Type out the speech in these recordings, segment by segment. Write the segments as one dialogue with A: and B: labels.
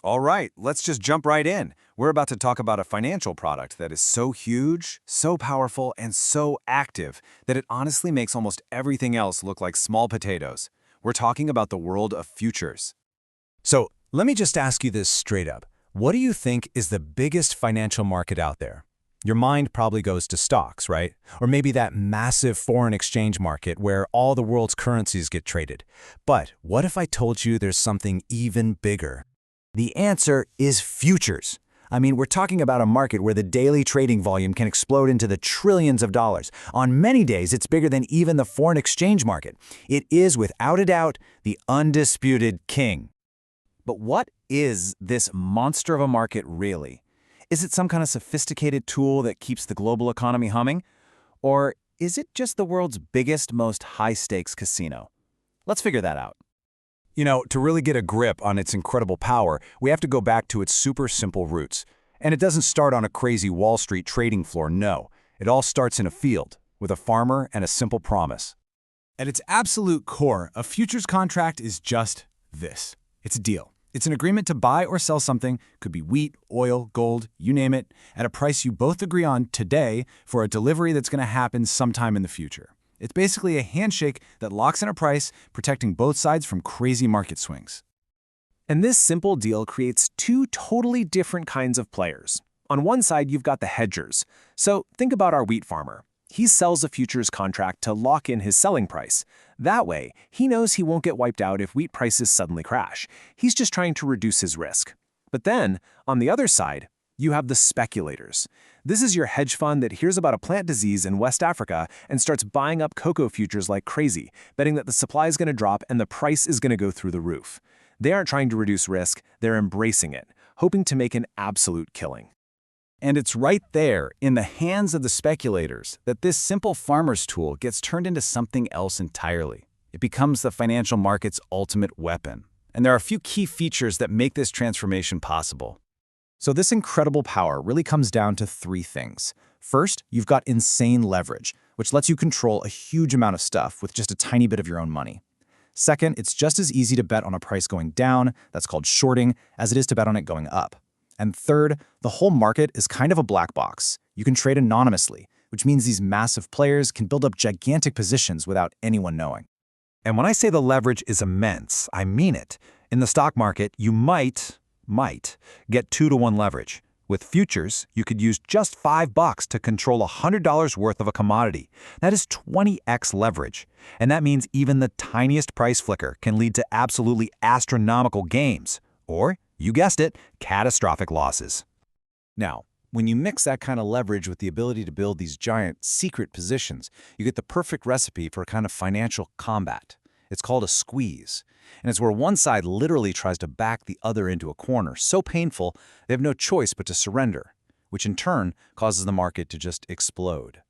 A: All right, let's just jump right in. We're about to talk about a financial product that is so huge, so powerful, and so active that it honestly makes almost everything else look like small potatoes. We're talking about the world of futures. So, let me just ask you this straight up. What do you think is the biggest financial market out there? Your mind probably goes to stocks, right? Or maybe that massive foreign exchange market where all the world's currencies get traded. But what if I told you there's something even bigger? The answer is futures. I mean, we're talking about a market where the daily trading volume can explode into the trillions of dollars. On many days, it's bigger than even the foreign exchange market. It is, without a doubt, the undisputed king. But what is this monster of a market really? Is it some kind of sophisticated tool that keeps the global economy humming? Or is it just the world's biggest, most high-stakes casino? Let's figure that out. You know, to really get a grip on its incredible power, we have to go back to its super simple roots. And it doesn't start on a crazy Wall Street trading floor, no. It all starts in a field, with a farmer and a simple promise. At its absolute core, a futures contract is just this. It's a deal. It's an agreement to buy or sell something, could be wheat, oil, gold, you name it, at a price you both agree on today for a delivery that's going to happen sometime in the future. It's basically a handshake that locks in a price, protecting both sides from crazy market swings.
B: And this simple deal creates two totally different kinds of players. On one side, you've got the hedgers. So think about our wheat farmer. He sells a futures contract to lock in his selling price. That way, he knows he won't get wiped out if wheat prices suddenly crash. He's just trying to reduce his risk. But then, on the other side, you have the speculators. This is your hedge fund that hears about a plant disease in West Africa and starts buying up cocoa futures like crazy, betting that the supply is going to drop and the price is going to go through the roof. They aren't trying to reduce risk, they're embracing it, hoping to make an absolute killing.
A: And it's right there, in the hands of the speculators, that this simple farmer's tool gets turned into something else entirely. It becomes the financial market's ultimate weapon. And there are a few key features that make this transformation possible. So this incredible power really comes down to three things. First, you've got insane leverage, which lets you control a huge amount of stuff with just a tiny bit of your own money. Second, it's just as easy to bet on a price going down, that's called shorting, as it is to bet on it going up. And third, the whole market is kind of a black box. You can trade anonymously, which means these massive players can build up gigantic positions without anyone knowing. And when I say the leverage is immense, I mean it. In the stock market, you might get 2-to-1 leverage. With futures, you could use just $5 to control $100 worth of a commodity. That is 20x leverage. And that means even the tiniest price flicker can lead to absolutely astronomical gains. Or, you guessed it, catastrophic losses. Now, when you mix that kind of leverage with the ability to build these giant secret positions, you get the perfect recipe for a kind of financial combat. It's called a squeeze. And it's where one side literally tries to back the other into a corner so painful they have no choice but to surrender, which in turn causes the market to just explode.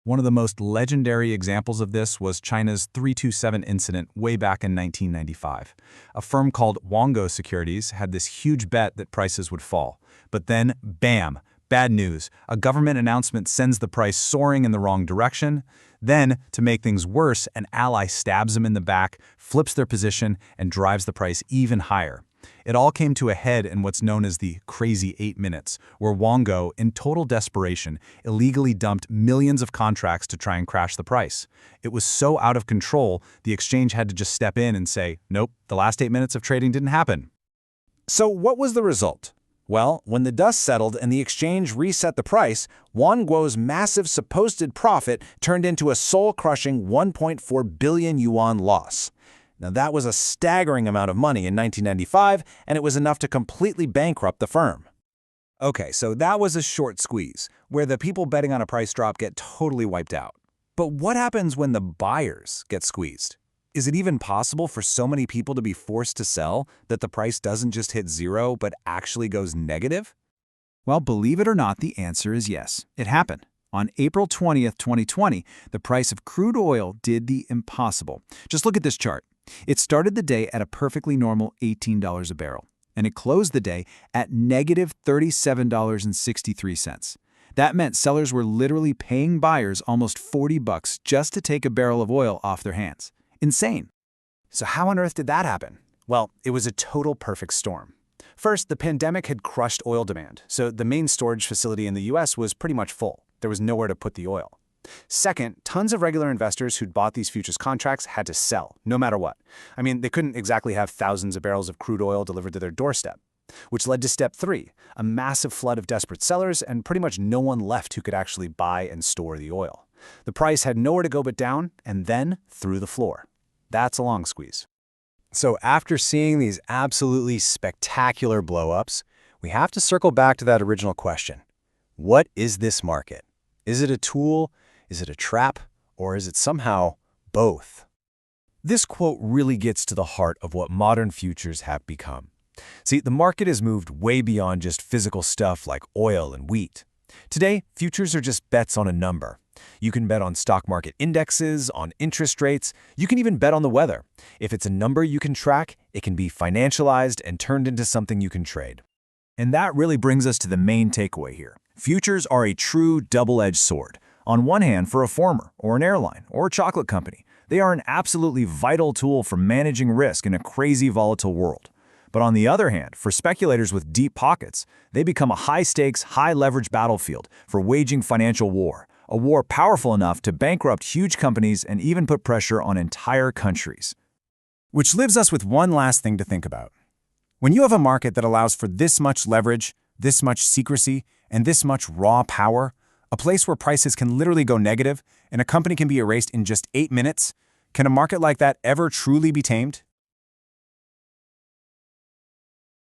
A: One of the most legendary examples of this was China's 327 incident way back in 1995. A firm called Wango Securities had this huge bet that prices would fall. But then, bam, bad news. A government announcement sends the price soaring in the wrong direction. Then, to make things worse, an ally stabs them in the back, flips their position, and drives the price even higher. It all came to a head in what's known as the crazy 8 minutes, where Wango, in total desperation, illegally dumped millions of contracts to try and crash the price. It was so out of control, the exchange had to just step in and say, nope, the last 8 minutes of trading didn't happen. So what was the result? Well, when the dust settled and the exchange reset the price, Wango's massive supposed profit turned into a soul-crushing 1.4 billion yuan loss. Now that was a staggering amount of money in 1995, and it was enough to completely bankrupt the firm. Okay, so that was a short squeeze, where the people betting on a price drop get totally wiped out. But what happens when the buyers get squeezed? Is it even possible for so many people to be forced to sell that the price doesn't just hit zero but actually goes negative? Well, believe it or not, the answer is yes. It happened. On April 20th, 2020, the price of crude oil did the impossible. Just look at this chart. It started the day at a perfectly normal $18 a barrel, and it closed the day at negative $37.63. That meant sellers were literally paying buyers almost $40 just to take a barrel of oil off their hands. Insane. So how on earth did that happen? Well, it was a total perfect storm. First, the pandemic had crushed oil demand, so the main storage facility in the US was pretty much full. There was nowhere to put the oil. Second, tons of regular investors who'd bought these futures contracts had to sell, no matter what. I mean, they couldn't exactly have thousands of barrels of crude oil delivered to their doorstep. Which led to step 3, a massive flood of desperate sellers and pretty much no one left who could actually buy and store the oil. The price had nowhere to go but down, and then through the floor. That's a long squeeze.
C: So after seeing these absolutely spectacular blow-ups, we have to circle back to that original question. What is this market? Is it a tool? Is it a trap? Or is it somehow both?
A: This quote really gets to the heart of what modern futures have become. See, the market has moved way beyond just physical stuff like oil and wheat. Today, futures are just bets on a number. You can bet on stock market indexes, on interest rates, you can even bet on the weather. If it's a number you can track, it can be financialized and turned into something you can trade. And that really brings us to the main takeaway here. Futures are a true double-edged sword. On one hand, for a farmer, or an airline, or a chocolate company, they are an absolutely vital tool for managing risk in a crazy volatile world. But on the other hand, for speculators with deep pockets, they become a high-stakes, high-leverage battlefield for waging financial war, a war powerful enough to bankrupt huge companies and even put pressure on entire countries. Which leaves us with one last thing to think about. When you have a market that allows for this much leverage, this much secrecy, and this much raw power, a place where prices can literally go negative and a company can be erased in just 8 minutes, can a market like that ever truly be tamed?